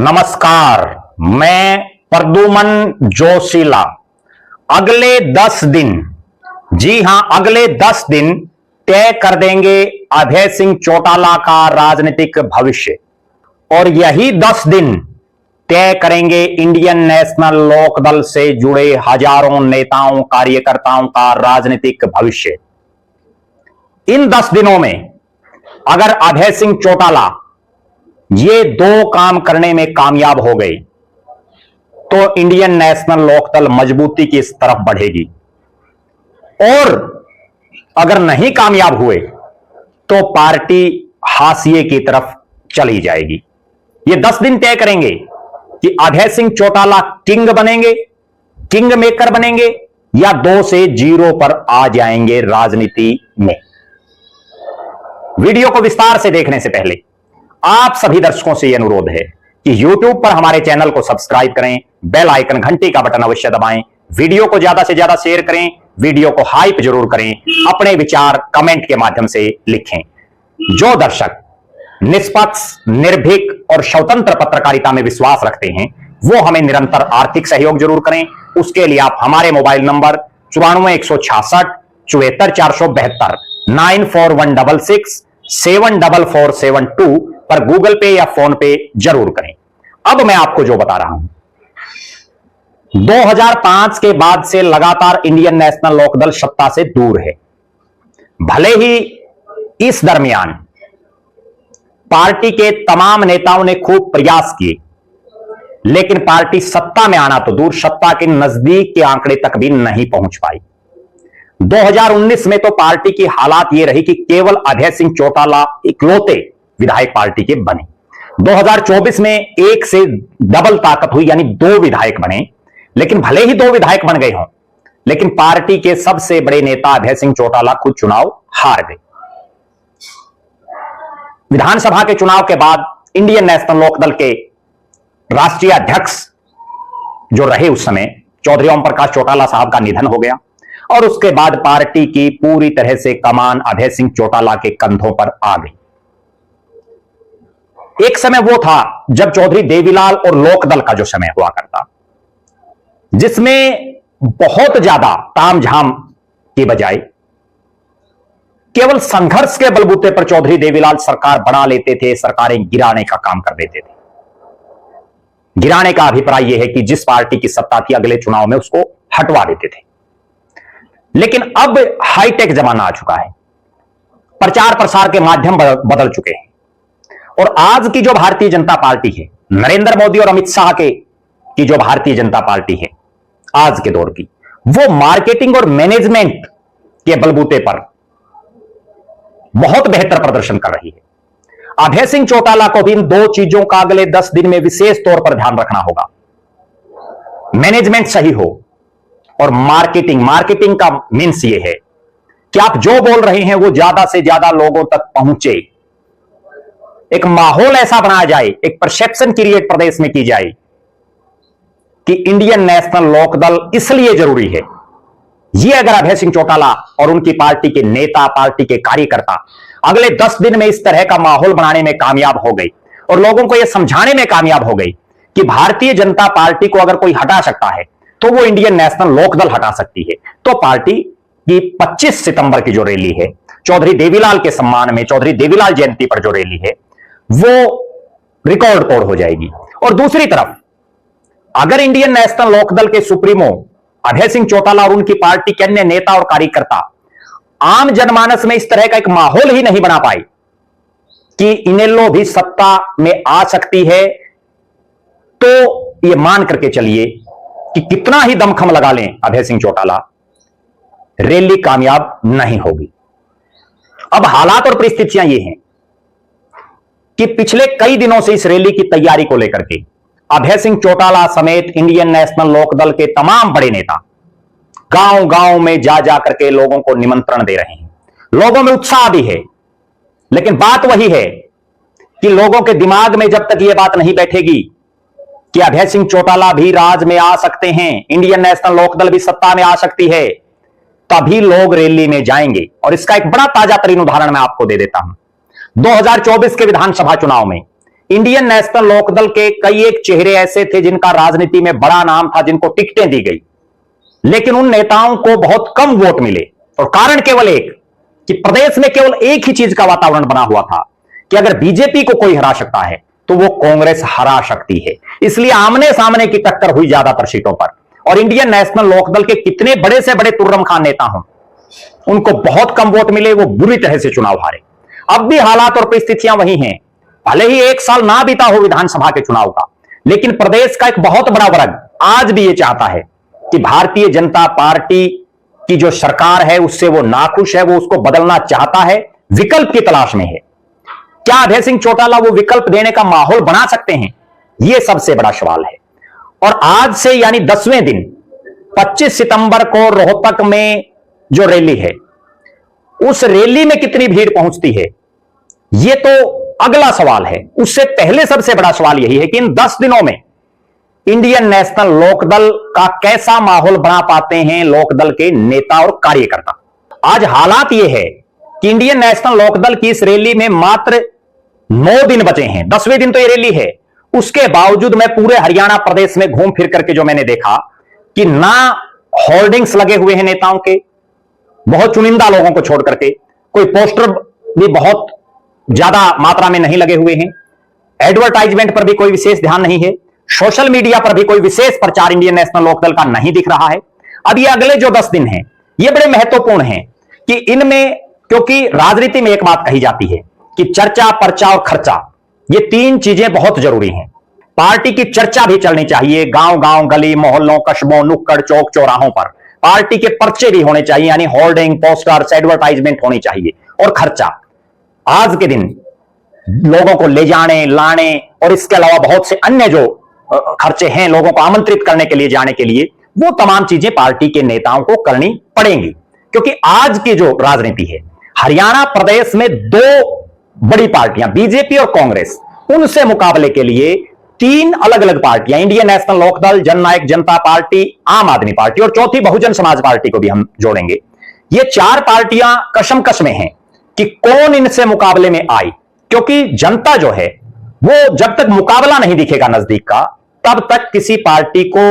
नमस्कार, मैं प्रद्युमन जोशीला। अगले 10 दिन, जी हां, अगले 10 दिन तय कर देंगे अभय सिंह चौटाला का राजनीतिक भविष्य और यही 10 दिन तय करेंगे इंडियन नेशनल लोकदल से जुड़े हजारों नेताओं कार्यकर्ताओं का राजनीतिक भविष्य। इन 10 दिनों में अगर अभय सिंह चौटाला ये दो काम करने में कामयाब हो गई तो इंडियन नेशनल लोकदल मजबूती की इस तरफ बढ़ेगी, और अगर नहीं कामयाब हुए तो पार्टी हाशिए की तरफ चली जाएगी। ये 10 दिन तय करेंगे कि अभय सिंह चौटाला किंग बनेंगे, किंग मेकर बनेंगे या 2 से 0 पर आ जाएंगे राजनीति में। वीडियो को विस्तार से देखने से पहले आप सभी दर्शकों से यह अनुरोध है कि YouTube पर हमारे चैनल को सब्सक्राइब करें, बेल आइकन घंटी का बटन अवश्य दबाएं, वीडियो को ज्यादा से ज्यादा शेयर करें, वीडियो को हाइप जरूर करें, अपने विचार कमेंट के माध्यम से लिखें। जो दर्शक निष्पक्ष, निर्भीक और स्वतंत्र पत्रकारिता में विश्वास रखते हैं वो हमें निरंतर आर्थिक सहयोग जरूर करें। उसके लिए आप हमारे मोबाइल नंबर 94 166 74 472 94166 74472 पर गूगल पे या फोन पे जरूर करें। अब मैं आपको जो बता रहा हूं, 2005 के बाद से लगातार इंडियन नेशनल लोकदल सत्ता से दूर है। भले ही इस दरमियान पार्टी के तमाम नेताओं ने खूब प्रयास किए, लेकिन पार्टी सत्ता में आना तो दूर, सत्ता के नजदीक के आंकड़े तक भी नहीं पहुंच पाई। 2019 में तो पार्टी की हालात यह रही कि केवल अभय सिंह चौटाला इकलौते विधायक पार्टी के बने। 2024 में 1 से डबल ताकत हुई, यानी 2 विधायक बने। लेकिन भले ही 2 विधायक बन गए हों, लेकिन पार्टी के सबसे बड़े नेता अभय सिंह चौटाला खुद चुनाव हार गए। विधानसभा के चुनाव के बाद इंडियन नेशनल लोकदल के राष्ट्रीय अध्यक्ष जो रहे उस समय, चौधरी ओम प्रकाश चौटाला साहब का निधन हो गया और उसके बाद पार्टी की पूरी तरह से कमान अभय सिंह चौटाला के कंधों पर आ गई। एक समय वो था जब चौधरी देवीलाल और लोकदल का जो समय हुआ करता, जिसमें बहुत ज्यादा तामझाम की बजाय केवल संघर्ष के बलबूते पर चौधरी देवीलाल सरकार बना लेते थे, सरकारें गिराने का काम कर देते थे। गिराने का अभिप्राय यह है कि जिस पार्टी की सत्ता थी अगले चुनाव में उसको हटवा देते थे। लेकिन अब हाईटेक जमाना आ चुका है, प्रचार प्रसार के माध्यम बदल चुके हैं, और आज की जो भारतीय जनता पार्टी है, नरेंद्र मोदी और अमित शाह की जो भारतीय जनता पार्टी है आज के दौर की, वो मार्केटिंग और मैनेजमेंट के बलबूते पर बहुत बेहतर प्रदर्शन कर रही है। अभय सिंह चौटाला को भी इन 2 चीजों का अगले 10 दिन में विशेष तौर पर ध्यान रखना होगा। मैनेजमेंट सही हो और मार्केटिंग का मीन्स ये है कि आप जो बोल रहे हैं वो ज्यादा से ज्यादा लोगों तक पहुंचे, एक माहौल ऐसा बनाया जाए, एक परसेप्शन क्रिएट प्रदेश में की जाए कि इंडियन नेशनल लोकदल इसलिए जरूरी है। ये अगर अभय सिंह चौटाला और उनकी पार्टी के नेता, पार्टी के कार्यकर्ता अगले 10 दिन में इस तरह का माहौल बनाने में कामयाब हो गई और लोगों को यह समझाने में कामयाब हो गई कि भारतीय जनता पार्टी को अगर कोई हटा सकता है तो वो इंडियन नेशनल लोकदल हटा सकती है, तो पार्टी की 25 सितंबर की जो रैली है, चौधरी देवीलाल के सम्मान में, चौधरी देवीलाल जयंती पर जो रैली है, वो रिकॉर्ड तोड़ हो जाएगी। और दूसरी तरफ अगर इंडियन नेशनल लोकदल के सुप्रीमो अभय सिंह चौटाला और उनकी पार्टी के अन्य नेता और कार्यकर्ता आम जनमानस में इस तरह का एक माहौल ही नहीं बना पाए कि इनेलो भी सत्ता में आ सकती है, तो यह मान करके चलिए कि कितना ही दमखम लगा लें अभय सिंह चौटाला, रैली कामयाब नहीं होगी। अब हालात और परिस्थितियां ये हैं कि पिछले कई दिनों से इस रैली की तैयारी को लेकर के अभय सिंह चौटाला समेत इंडियन नेशनल लोकदल के तमाम बड़े नेता गांव गांव में जा करके लोगों को निमंत्रण दे रहे हैं। लोगों में उत्साह भी है, लेकिन बात वही है कि लोगों के दिमाग में जब तक यह बात नहीं बैठेगी कि अभय सिंह चौटाला भी राज में आ सकते हैं, इंडियन नेशनल लोकदल भी सत्ता में आ सकती है, तभी लोग रैली में जाएंगे। और इसका एक बड़ा ताजा तरीन उदाहरण मैं आपको दे देता हूं। 2024 के विधानसभा चुनाव में इंडियन नेशनल लोकदल के कई एक चेहरे ऐसे थे जिनका राजनीति में बड़ा नाम था, जिनको टिकटें दी गई, लेकिन उन नेताओं को बहुत कम वोट मिले। और कारण केवल एक, कि प्रदेश में केवल एक ही चीज का वातावरण बना हुआ था कि अगर बीजेपी को कोई हरा सकता है तो वो कांग्रेस हरा सकती है। इसलिए आमने सामने की टक्कर हुई ज्यादातर सीटों पर। और इंडियन नेशनल लोकदल के कितने बड़े से बड़े तुर्रम खान नेता हों, उनको बहुत कम वोट मिले, वो बुरी तरह से चुनाव हारे। अब भी हालात और परिस्थितियां वही हैं। भले ही एक साल ना बीता हो विधानसभा के चुनाव का, लेकिन प्रदेश का एक बहुत बड़ा वर्ग आज भी ये चाहता है कि भारतीय जनता पार्टी की जो सरकार है उससे वो नाखुश है, वो उसको बदलना चाहता है, विकल्प की तलाश में है। क्या अभय सिंह चौटाला वो विकल्प देने का माहौल बना सकते हैं? यह सबसे बड़ा सवाल है। और आज से यानी 10वें दिन 25 सितंबर को रोहतक में जो रैली है, उस रैली में कितनी भीड़ पहुंचती है, यह तो अगला सवाल है। उससे पहले सबसे बड़ा सवाल यही है कि इन 10 दिनों में इंडियन नेशनल लोकदल का कैसा माहौल बना पाते हैं लोकदल के नेता और कार्यकर्ता। आज हालात यह है कि इंडियन नेशनल लोकदल की इस रैली में मात्र 9 दिन बचे हैं। 10वें दिन तो यह रैली है। उसके बावजूद मैं पूरे हरियाणा प्रदेश में घूम फिर करके जो मैंने देखा कि ना होर्डिंग्स लगे हुए हैं नेताओं के, बहुत चुनिंदा लोगों को छोड़ करके, कोई पोस्टर भी बहुत ज्यादा मात्रा में नहीं लगे हुए हैं, एडवर्टाइजमेंट पर भी कोई विशेष ध्यान नहीं है, सोशल मीडिया पर भी कोई विशेष प्रचार इंडियन नेशनल लोकदल का नहीं दिख रहा है। अब ये अगले जो 10 दिन हैं, ये बड़े महत्वपूर्ण हैं कि इनमें, क्योंकि राजनीति में एक बात कही जाती है कि चर्चा, पर्चा और खर्चा, ये 3 चीजें बहुत जरूरी हैं। पार्टी की चर्चा भी चलनी चाहिए, गांव गांव, गली मोहल्लों, कस्बों, नुक्कड़, चौक चौराहों पर पार्टी के पर्चे भी होने चाहिए, यानी होर्डिंग, पोस्टर्स, एडवर्टाइजमेंट होनी चाहिए। और खर्चा, आज के दिन लोगों को ले जाने, लाने और इसके अलावा बहुत से अन्य जो खर्चे हैं, लोगों को आमंत्रित करने के लिए, जाने के लिए, वो तमाम चीजें पार्टी के नेताओं को करनी पड़ेंगी। क्योंकि आज की जो राजनीति है, हरियाणा प्रदेश में 2 बड़ी पार्टियां बीजेपी और कांग्रेस, उनसे मुकाबले के लिए 3 अलग अलग पार्टियां, इंडियन नेशनल लोकदल, जननायक जनता पार्टी, आम आदमी पार्टी और चौथी बहुजन समाज पार्टी को भी हम जोड़ेंगे। ये 4 पार्टियां कशमकश में हैं कि कौन इनसे मुकाबले में आई। क्योंकि जनता जो है वो जब तक मुकाबला नहीं दिखेगा नजदीक का, तब तक किसी पार्टी को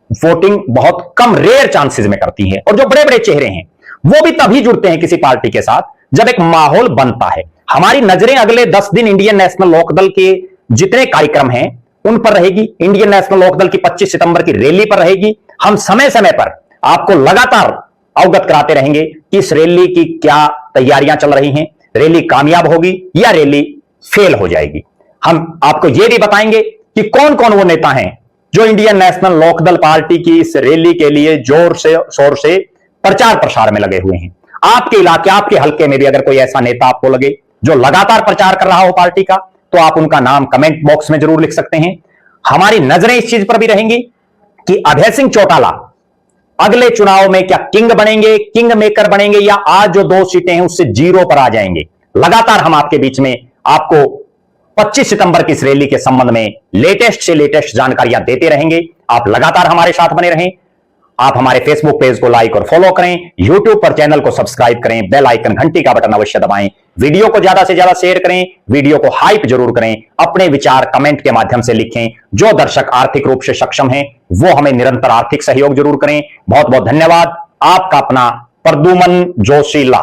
वोटिंग बहुत कम, रेयर चांसेस में करती है। और जो बड़े बड़े चेहरे हैं वो भी तभी जुड़ते हैं किसी पार्टी के साथ जब एक माहौल बनता है। हमारी नजरें अगले 10 दिन इंडियन नेशनल लोकदल के जितने कार्यक्रम हैं उन पर रहेगी। इंडियन नेशनल लोकदल की 25 सितंबर की रैली पर रहेगी। हम समय समय पर आपको लगातार अवगत कराते रहेंगे कि इस रैली की क्या तैयारियां चल रही हैं, रैली कामयाब होगी या रैली फेल हो जाएगी। हम आपको यह भी बताएंगे कि कौन कौन वो नेता हैं जो इंडियन नेशनल लोकदल पार्टी की इस रैली के लिए जोर से शोर से प्रचार प्रसार में लगे हुए हैं। आपके इलाके, आपके हलके में भी अगर कोई ऐसा नेता आपको लगे जो लगातार प्रचार कर रहा हो पार्टी का, तो आप उनका नाम कमेंट बॉक्स में जरूर लिख सकते हैं। हमारी नजरें इस चीज पर भी रहेंगी कि अभय सिंह चौटाला अगले चुनाव में क्या किंग बनेंगे, किंग मेकर बनेंगे, या आज जो 2 सीटें हैं उससे 0 पर आ जाएंगे। लगातार हम आपके बीच में आपको 25 सितंबर की इस रैली के संबंध में लेटेस्ट से लेटेस्ट जानकारियां देते रहेंगे। आप लगातार हमारे साथ बने रहें। आप हमारे फेसबुक पेज को लाइक और फॉलो करें, यूट्यूब पर चैनल को सब्सक्राइब करें, बेल आइकन घंटी का बटन अवश्य दबाएं, वीडियो को ज्यादा से ज्यादा शेयर करें, वीडियो को हाइप जरूर करें, अपने विचार कमेंट के माध्यम से लिखें। जो दर्शक आर्थिक रूप से सक्षम हैं वो हमें निरंतर आर्थिक सहयोग जरूर करें। बहुत बहुत धन्यवाद। आपका अपना प्रद्युमन जोशीला।